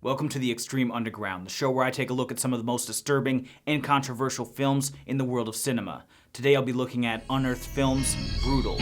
Welcome to the Extreme Underground, the show where I take a look at some of the most disturbing and controversial films in the world of cinema. Today I'll be looking at Unearthed Films' Brutal.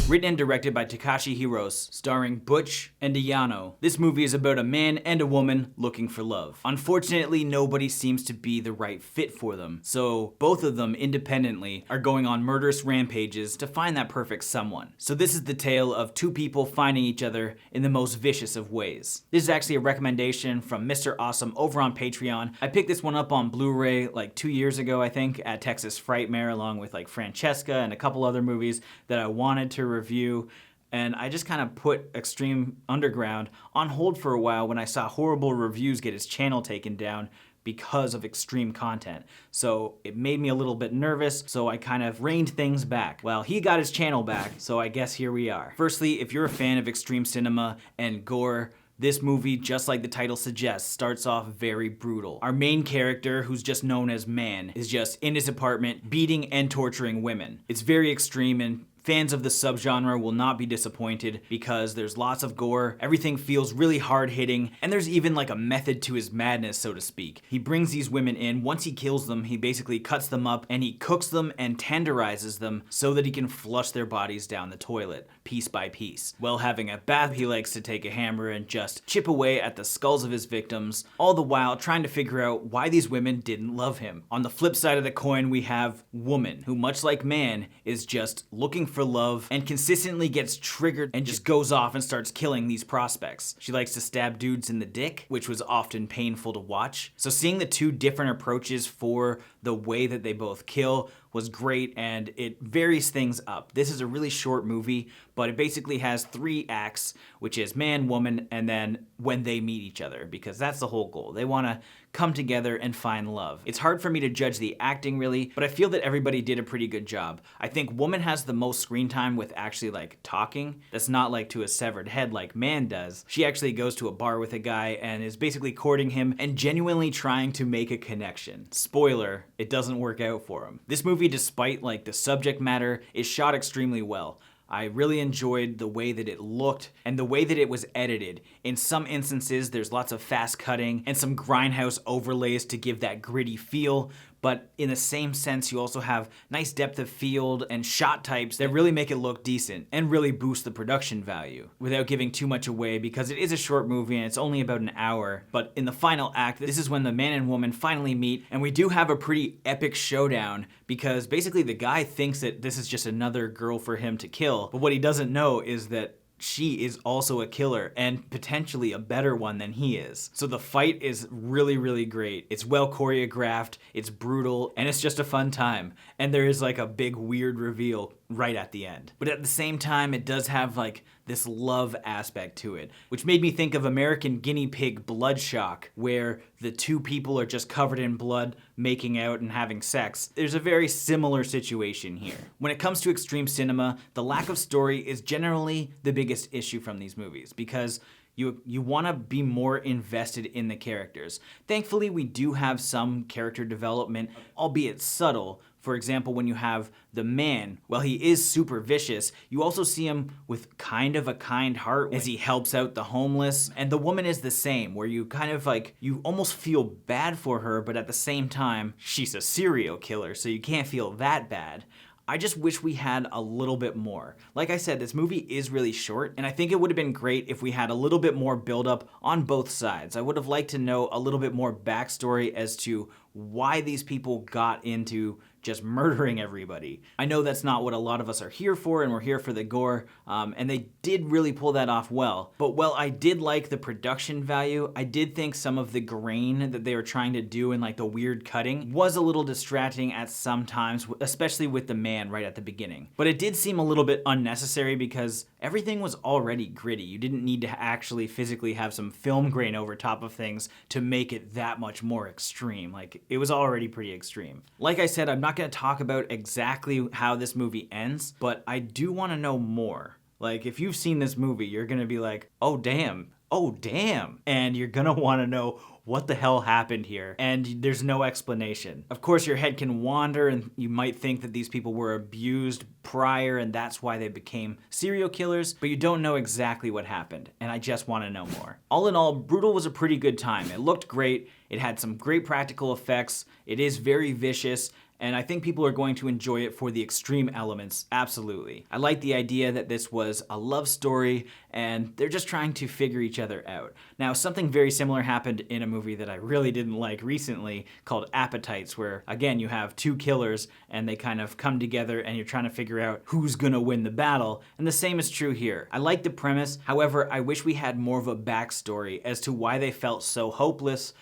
Written and directed by Takashi Hirose, starring Butch and Ayano. This movie is about a man and a woman looking for love. Unfortunately, nobody seems to be the right fit for them, so both of them independently are going on murderous rampages to find that perfect someone. So this is the tale of two people finding each other in the most vicious of ways. This is actually a recommendation from Mr. Awesome over on Patreon. I picked this one up on Blu-ray like 2 years ago, I think, at Texas Frightmare, along with like Francesca and a couple other movies that I wanted to review, and I just kind of put Extreme Underground on hold for a while when I saw horrible reviews get his channel taken down because of extreme content. So it made me a little bit nervous, so I kind of reined things back. Well, he got his channel back, so I guess here we are. Firstly, if you're a fan of extreme cinema and gore, this movie, just like the title suggests, starts off very brutal. Our main character, who's just known as Man, is just in his apartment beating and torturing women. It's very extreme, and fans of the subgenre will not be disappointed because there's lots of gore, everything feels really hard-hitting, and there's even like a method to his madness, so to speak. He brings these women in, once he kills them, he basically cuts them up and he cooks them and tenderizes them so that he can flush their bodies down the toilet, piece by piece. While having a bath, he likes to take a hammer and just chip away at the skulls of his victims, all the while trying to figure out why these women didn't love him. On the flip side of the coin, we have Woman, who much like Man, is just looking for love and consistently gets triggered and just goes off and starts killing these prospects. She likes to stab dudes in the dick, which was often painful to watch. So seeing the two different approaches for the way that they both kill was great, and it varies things up. This is a really short movie, but it basically has 3 acts, which is man, woman, and then when they meet each other, because that's the whole goal. They want to come together and find love. It's hard for me to judge the acting really, but I feel that everybody did a pretty good job. I think Woman has the most screen time with actually like talking. That's not like to a severed head like Man does. She actually goes to a bar with a guy and is basically courting him and genuinely trying to make a connection. Spoiler, it doesn't work out for him. This movie, despite like the subject matter, is shot extremely well. I really enjoyed the way that it looked and the way that it was edited. In some instances, there's lots of fast cutting and some grindhouse overlays to give that gritty feel, but in the same sense, you also have nice depth of field and shot types that really make it look decent and really boost the production value without giving too much away, because it is a short movie and it's only about an hour. But in the final act, this is when the man and woman finally meet, and we do have a pretty epic showdown because basically the guy thinks that this is just another girl for him to kill, but what he doesn't know is that she is also a killer, and potentially a better one than he is. So the fight is really, really great. It's well choreographed, it's brutal, and it's just a fun time. And there is like a big weird reveal right at the end. But at the same time, it does have like this love aspect to it, which made me think of American Guinea Pig Bloodshock, where the two people are just covered in blood, making out and having sex. There's a very similar situation here. When it comes to extreme cinema, the lack of story is generally the biggest issue from these movies, because you want to be more invested in the characters. Thankfully, we do have some character development, albeit subtle. For example, when you have the man, while he is super vicious, you also see him with kind of a kind heart as he helps out the homeless. And the woman is the same, where you kind of like, you almost feel bad for her, but at the same time, she's a serial killer, so you can't feel that bad. I just wish we had a little bit more. Like I said, this movie is really short, and I think it would have been great if we had a little bit more buildup on both sides. I would have liked to know a little bit more backstory as to why these people got into just murdering everybody. I know that's not what a lot of us are here for, and we're here for the gore, and they did really pull that off well. But while I did like the production value, I did think some of the grain that they were trying to do and like the weird cutting was a little distracting at some times, especially with the man right at the beginning. But it did seem a little bit unnecessary because everything was already gritty. You didn't need to actually physically have some film grain over top of things to make it that much more extreme. Like, it was already pretty extreme. Like I said, I'm not going to talk about exactly how this movie ends, but I do want to know more. Like, if you've seen this movie, you're gonna be like, oh damn, and you're gonna wanna know what the hell happened here, and there's no explanation. Of course, your head can wander and you might think that these people were abused prior and that's why they became serial killers, but you don't know exactly what happened, and I just wanna know more. All in all, Brutal was a pretty good time. It looked great, it had some great practical effects, it is very vicious, and I think people are going to enjoy it for the extreme elements, absolutely. I like the idea that this was a love story and they're just trying to figure each other out. Now, something very similar happened in a movie that I really didn't like recently called Appetites, where again, you have two killers and they kind of come together and you're trying to figure out who's gonna win the battle, and the same is true here. I like the premise, however, I wish we had more of a backstory as to why they felt so hopeless,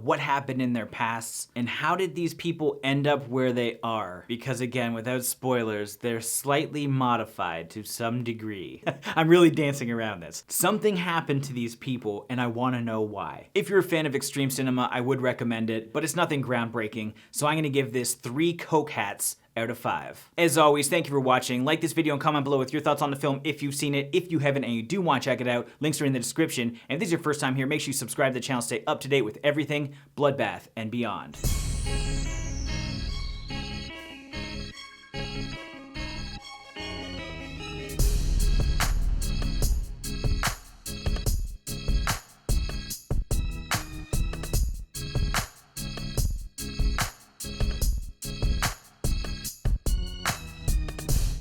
what happened in their pasts, and how did these people end up where they are? Because again, without spoilers, they're slightly modified to some degree. I'm really dancing around this. Something happened to these people, and I wanna know why. If you're a fan of extreme cinema, I would recommend it, but it's nothing groundbreaking, so I'm gonna give this 3 Coke hats out of 5. As always, thank you for watching. Like this video and comment below with your thoughts on the film if you've seen it. If you haven't and you do want to check it out, links are in the description. And if this is your first time here, make sure you subscribe to the channel, stay up to date with everything Bloodbath and beyond.